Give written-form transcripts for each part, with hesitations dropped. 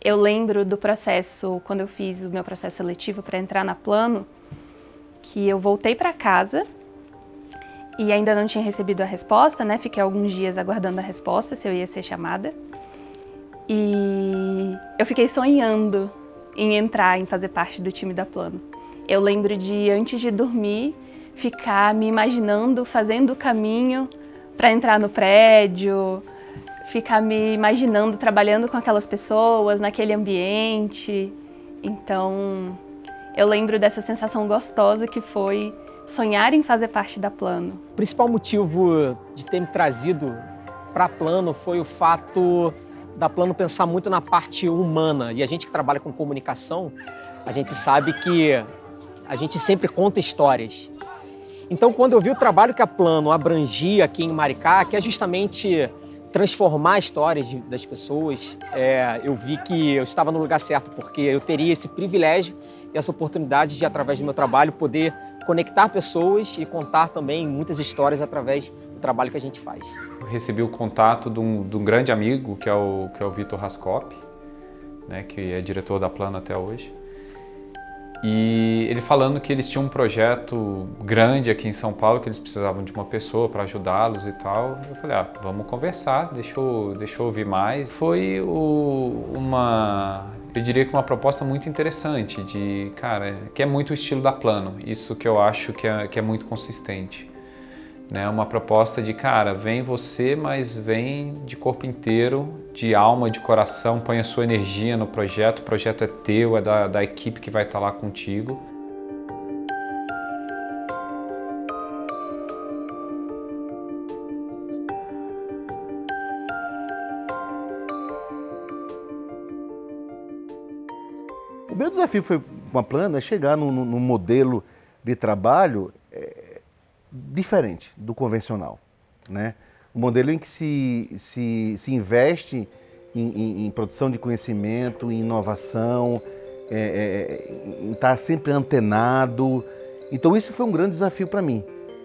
Eu lembro do processo, quando eu fiz o meu processo seletivo para entrar na Plano, que eu voltei para casa e ainda não tinha recebido a resposta, né? Fiquei alguns dias aguardando a resposta, se eu ia ser chamada. E eu fiquei sonhando em entrar, em fazer parte do time da Plano. Eu lembro de, antes de dormir, ficar me imaginando, fazendo o caminho para entrar no prédio, ficar me imaginando trabalhando com aquelas pessoas, naquele ambiente. Então, eu lembro dessa sensação gostosa que foi sonhar em fazer parte da Plano. O principal motivo de ter me trazido para a Plano foi o fato da Plano pensar muito na parte humana. E a gente que trabalha com comunicação, a gente sabe que a gente sempre conta histórias. Então, quando eu vi o trabalho que a Plano abrangia aqui em Maricá, que é justamente transformar histórias das pessoas, eu vi que eu estava no lugar certo, porque eu teria esse privilégio e essa oportunidade de, através do meu trabalho, poder conectar pessoas e contar também muitas histórias através do trabalho que a gente faz. Eu recebi o contato de um grande amigo, que é o Vitor Rascop, né, que é diretor da Plano até hoje. E ele falando que eles tinham um projeto grande aqui em São Paulo, que eles precisavam de uma pessoa para ajudá-los e tal. Eu falei, vamos conversar, deixa eu ouvir mais. Foi eu diria que uma proposta muito interessante, que é muito o estilo da Plano, isso que eu acho que é muito consistente. Né? Uma proposta de, vem você, mas vem de corpo inteiro, de alma, de coração, põe a sua energia no projeto, o projeto é teu, é da equipe que vai estar lá contigo. O meu desafio foi com a Plano é chegar num modelo de trabalho diferente do convencional, né? Um modelo em que se investe em produção de conhecimento, em inovação, em estar sempre antenado. Então isso foi um grande desafio para mim,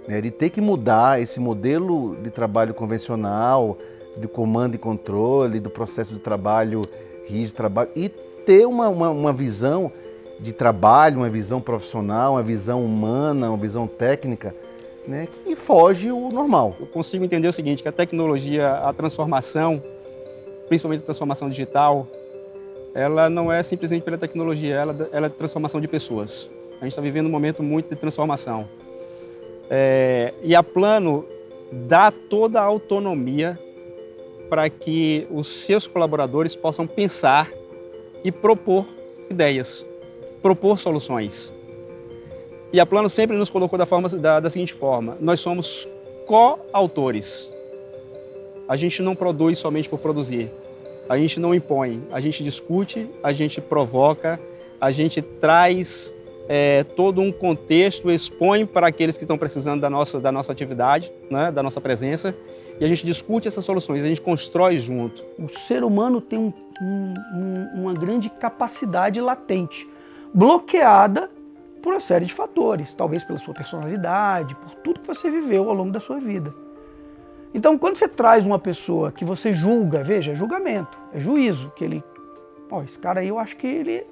né? De ter que mudar esse modelo de trabalho convencional, de comando e controle, do processo de trabalho rígido, de trabalho, e ter uma visão de trabalho, uma visão profissional, uma visão humana, uma visão técnica, né, que foge o normal. Eu consigo entender o seguinte, que a tecnologia, a transformação, principalmente a transformação digital, ela não é simplesmente pela tecnologia, ela é transformação de pessoas. A gente está vivendo um momento muito de transformação. E a Plano dá toda a autonomia para que os seus colaboradores possam pensar e propor ideias, propor soluções. E a Plano sempre nos colocou da seguinte forma, nós somos coautores. A gente não produz somente por produzir, a gente não impõe, a gente discute, a gente provoca, a gente traz todo um contexto, expõe para aqueles que estão precisando da nossa atividade, né, da nossa presença, e a gente discute essas soluções, a gente constrói junto. O ser humano tem uma grande capacidade latente, bloqueada por uma série de fatores, talvez pela sua personalidade, por tudo que você viveu ao longo da sua vida. Então, quando você traz uma pessoa que você julga, veja, é julgamento, é juízo, que ele, esse cara aí eu acho que ele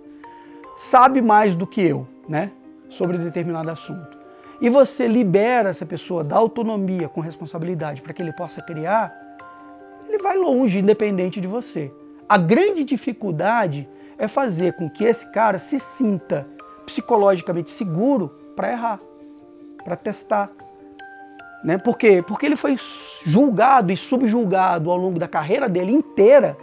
sabe mais do que eu, né, sobre determinado assunto. E você libera essa pessoa da autonomia com responsabilidade para que ele possa criar, ele vai longe, independente de você. A grande dificuldade é fazer com que esse cara se sinta psicologicamente seguro para errar, para testar. Né? Por quê? Porque ele foi julgado e subjulgado ao longo da carreira dele inteira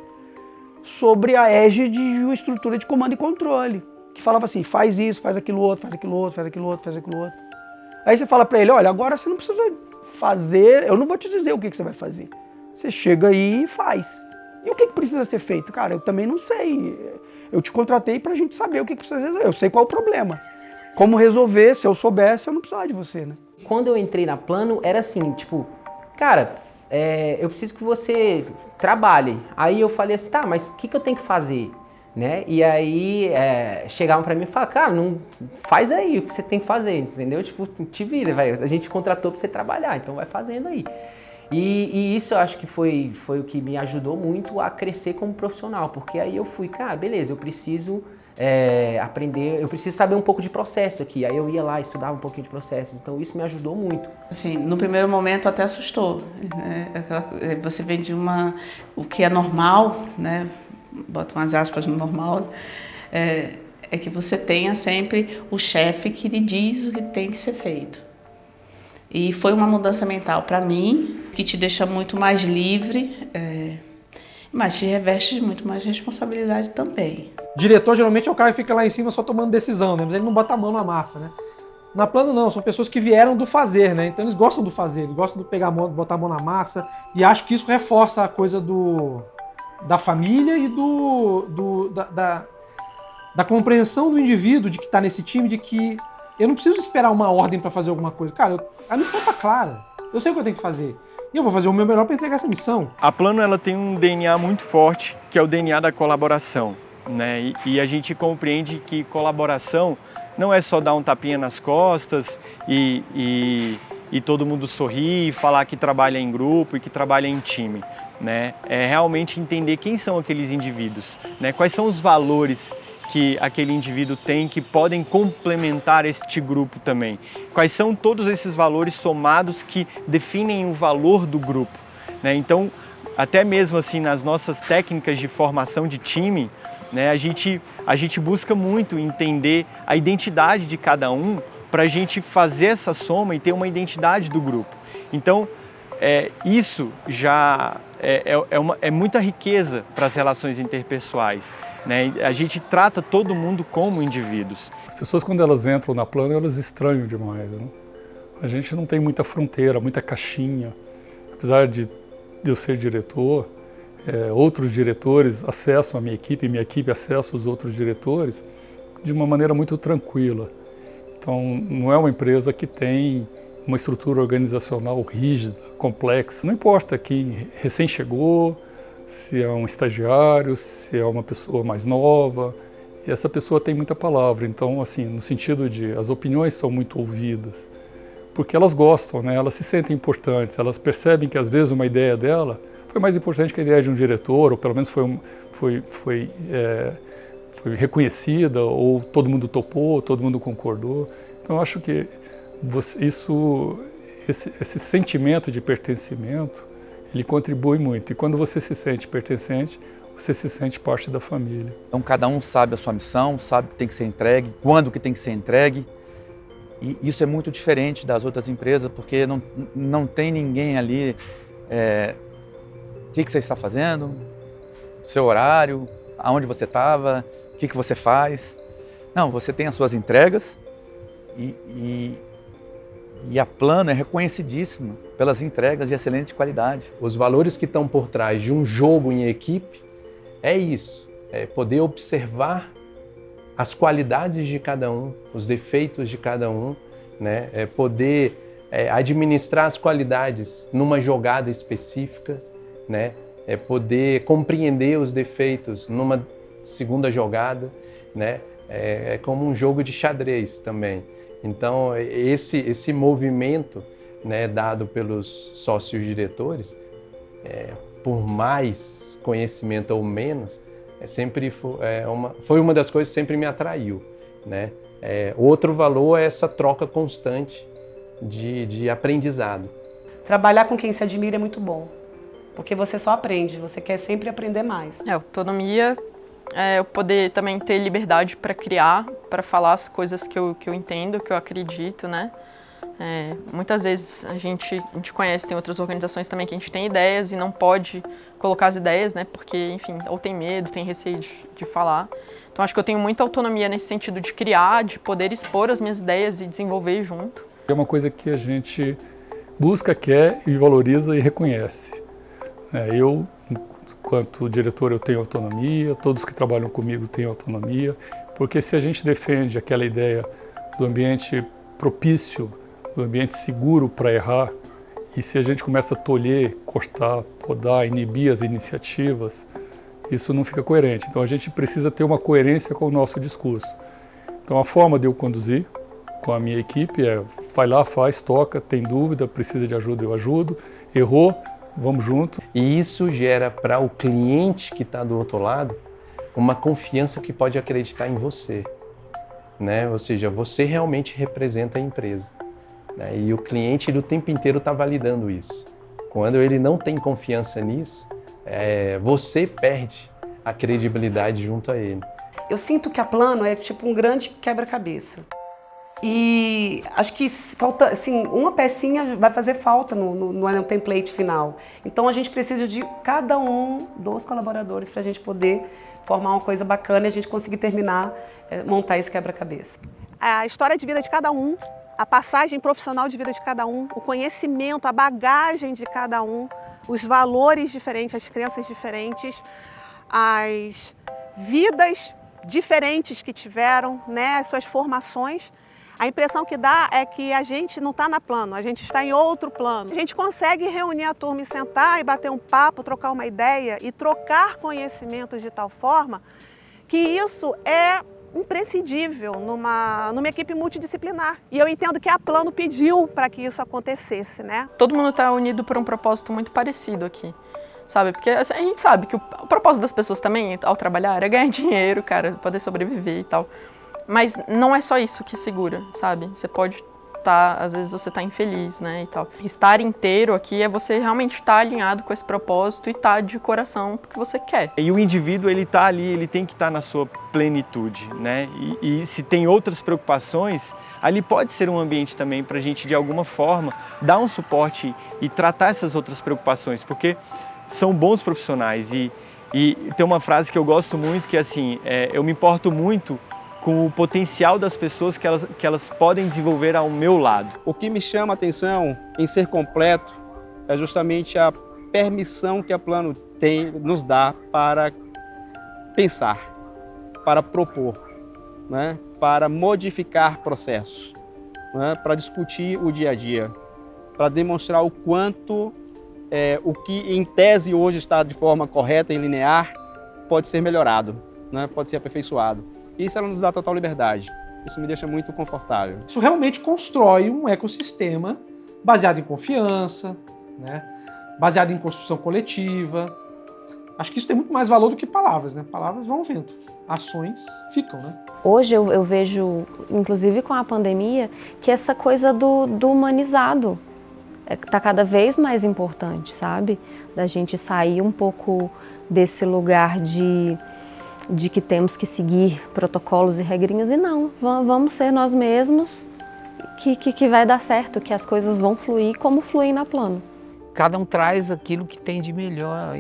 sobre a égide de uma estrutura de comando e controle, que falava assim, faz isso, faz aquilo outro, faz aquilo outro, faz aquilo outro, faz aquilo outro. Aí você fala para ele, olha, agora você não precisa fazer, eu não vou te dizer o que você vai fazer. Você chega aí e faz. E o que precisa ser feito? Cara, eu também não sei. Eu te contratei pra gente saber o que precisa resolver. Eu sei qual é o problema. Como resolver, se eu soubesse, eu não precisava de você, né? Quando eu entrei na Plano, era assim, tipo, cara, eu preciso que você trabalhe. Aí eu falei assim, tá, mas o que eu tenho que fazer? Né? E aí chegavam pra mim e falavam, cara, não, faz aí o que você tem que fazer, entendeu? Tipo, te vira, vai, a gente contratou pra você trabalhar, então vai fazendo aí. E isso eu acho que foi o que me ajudou muito a crescer como profissional, porque aí eu fui, cara, beleza, eu preciso aprender, eu preciso saber um pouco de processo aqui. Aí eu ia lá, estudava um pouquinho de processo, então isso me ajudou muito. Assim, no primeiro momento até assustou, né? Você vem de o que é normal, né? Bota umas aspas no normal, é que você tenha sempre o chefe que lhe diz o que tem que ser feito. E foi uma mudança mental para mim, que te deixa muito mais livre, mas te reveste de muito mais responsabilidade também. Diretor geralmente é o cara que fica lá em cima só tomando decisão, né? Mas ele não bota a mão na massa, né? Na Plano não, são pessoas que vieram do fazer, né? Então eles gostam do fazer, eles gostam de pegar a mão, botar a mão na massa, e acho que isso reforça a coisa da família e da compreensão do indivíduo de que está nesse time, de que eu não preciso esperar uma ordem para fazer alguma coisa. Cara, a missão está clara, eu sei o que eu tenho que fazer. E eu vou fazer o meu melhor para entregar essa missão. A Plano ela tem um DNA muito forte, que é o DNA da colaboração, né? E a gente compreende que colaboração não é só dar um tapinha nas costas e todo mundo sorrir, falar que trabalha em grupo e que trabalha em time, né? É realmente entender quem são aqueles indivíduos, né? Quais são os valores que aquele indivíduo tem que podem complementar este grupo também. Quais são todos esses valores somados que definem o valor do grupo, né? Então, até mesmo assim nas nossas técnicas de formação de time, né, a gente busca muito entender a identidade de cada um para a gente fazer essa soma e ter uma identidade do grupo. Então, isso já é muita riqueza para as relações interpessoais, né? A gente trata todo mundo como indivíduos. As pessoas, quando elas entram na Plano, elas estranham demais, né? A gente não tem muita fronteira, muita caixinha. Apesar de eu ser diretor, outros diretores acessam a minha equipe acessa os outros diretores de uma maneira muito tranquila. Então, não é uma empresa que tem uma estrutura organizacional rígida, complexa. Não importa quem recém chegou, se é um estagiário, se é uma pessoa mais nova, e essa pessoa tem muita palavra. Então, assim, no sentido de as opiniões são muito ouvidas, porque elas gostam, né? Elas se sentem importantes, elas percebem que às vezes uma ideia dela foi mais importante que a ideia de um diretor, ou pelo menos foi reconhecida, ou todo mundo topou, todo mundo concordou. Então, eu acho que esse sentimento de pertencimento, ele contribui muito. E quando você se sente pertencente, você se sente parte da família. Então, cada um sabe a sua missão, sabe o que tem que ser entregue, quando que tem que ser entregue. E isso é muito diferente das outras empresas, porque não tem ninguém ali... o que você está fazendo, seu horário, aonde você estava, o que você faz. Não, você tem as suas entregas e a Plano é reconhecidíssima pelas entregas de excelente qualidade. Os valores que estão por trás de um jogo em equipe é isso, é poder observar as qualidades de cada um, os defeitos de cada um, né? É poder administrar as qualidades numa jogada específica, né? É poder compreender os defeitos numa segunda jogada, né? É como um jogo de xadrez também. Então, esse movimento, né, dado pelos sócios diretores, por mais conhecimento ou menos, foi uma das coisas que sempre me atraiu, né? Outro valor é essa troca constante de aprendizado. Trabalhar com quem se admira é muito bom, porque você só aprende, você quer sempre aprender mais. Autonomia eu poder também ter liberdade para criar, para falar as coisas que eu entendo, que eu acredito, né? Muitas vezes a gente conhece, tem outras organizações também que a gente tem ideias e não pode colocar as ideias, né? Porque, enfim, ou tem medo, tem receio de falar. Então acho que eu tenho muita autonomia nesse sentido de criar, de poder expor as minhas ideias e desenvolver junto. É uma coisa que a gente busca, quer e valoriza e reconhece. Eu, enquanto diretor, eu tenho autonomia, todos que trabalham comigo têm autonomia, porque se a gente defende aquela ideia do ambiente propício, do ambiente seguro para errar, e se a gente começa a tolher, cortar, podar, inibir as iniciativas, isso não fica coerente. Então a gente precisa ter uma coerência com o nosso discurso. Então a forma de eu conduzir, com a minha equipe vai lá, faz, toca, tem dúvida, precisa de ajuda, eu ajudo, errou, vamos junto. E isso gera para o cliente que está do outro lado uma confiança que pode acreditar em você, né? Ou seja, você realmente representa a empresa, né? E o cliente o tempo inteiro está validando isso. Quando ele não tem confiança nisso, você perde a credibilidade junto a ele. Eu sinto que a Plano é tipo um grande quebra-cabeça. E acho que falta, assim, uma pecinha vai fazer falta no template final. Então a gente precisa de cada um dos colaboradores para a gente poder formar uma coisa bacana e a gente conseguir terminar, montar esse quebra-cabeça. A história de vida de cada um, a passagem profissional de vida de cada um, o conhecimento, a bagagem de cada um, os valores diferentes, as crenças diferentes, as vidas diferentes que tiveram, né, as suas formações. A impressão que dá é que a gente não está na Plano, a gente está em outro plano. A gente consegue reunir a turma e sentar e bater um papo, trocar uma ideia e trocar conhecimentos de tal forma que isso é imprescindível numa equipe multidisciplinar. E eu entendo que a Plano pediu para que isso acontecesse, né? Todo mundo está unido por um propósito muito parecido aqui, sabe? Porque a gente sabe que o propósito das pessoas também, ao trabalhar, é ganhar dinheiro, cara, poder sobreviver e tal. Mas não é só isso que segura, sabe? Você pode estar, às vezes você está infeliz, né, e tal. Estar inteiro aqui é você realmente estar alinhado com esse propósito e estar de coração porque você quer. E o indivíduo, ele está ali, ele tem que estar na sua plenitude, né? E se tem outras preocupações, ali pode ser um ambiente também para a gente, de alguma forma, dar um suporte e tratar essas outras preocupações, porque são bons profissionais. E tem uma frase que eu gosto muito, que é assim, eu me importo muito com o potencial das pessoas que elas podem desenvolver ao meu lado. O que me chama a atenção em ser completo é justamente a permissão que a Plano nos dá para pensar, para propor, né? Para modificar processos, né? Para discutir o dia a dia, para demonstrar o quanto o que em tese hoje está de forma correta e linear pode ser melhorado, né? Pode ser aperfeiçoado. Isso ela nos dá total liberdade. Isso me deixa muito confortável. Isso realmente constrói um ecossistema baseado em confiança, né? Baseado em construção coletiva. Acho que isso tem muito mais valor do que palavras, né? Palavras vão ao vento, ações ficam, né? Hoje eu vejo, inclusive com a pandemia, que essa coisa do humanizado está cada vez mais importante, sabe? Da gente sair um pouco desse lugar de que temos que seguir protocolos e regrinhas e não, vamos ser nós mesmos que vai dar certo, que as coisas vão fluir como fluem na Plano. Cada um traz aquilo que tem de melhor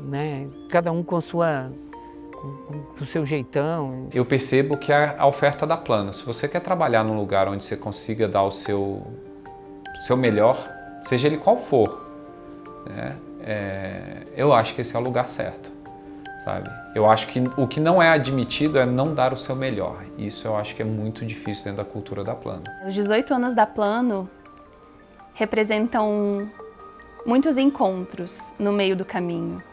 né, cada um com o seu jeitão. Eu percebo que é a oferta da Plano. Se você quer trabalhar num lugar onde você consiga dar o seu melhor, seja ele qual for, né? Eu acho que esse é o lugar certo, sabe? Eu acho que o que não é admitido é não dar o seu melhor. Isso eu acho que é muito difícil dentro da cultura da Plano. Os 18 anos da Plano representam muitos encontros no meio do caminho.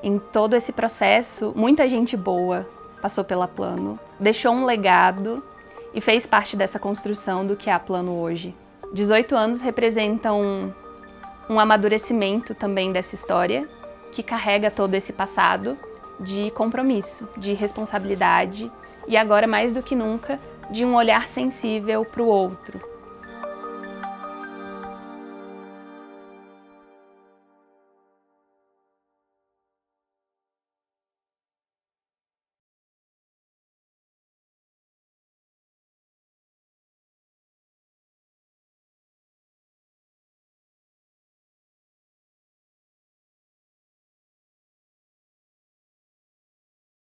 Em todo esse processo, muita gente boa passou pela Plano, deixou um legado e fez parte dessa construção do que é a Plano hoje. 18 anos representam um amadurecimento também dessa história, que carrega todo esse passado de compromisso, de responsabilidade e agora mais do que nunca de um olhar sensível para o outro.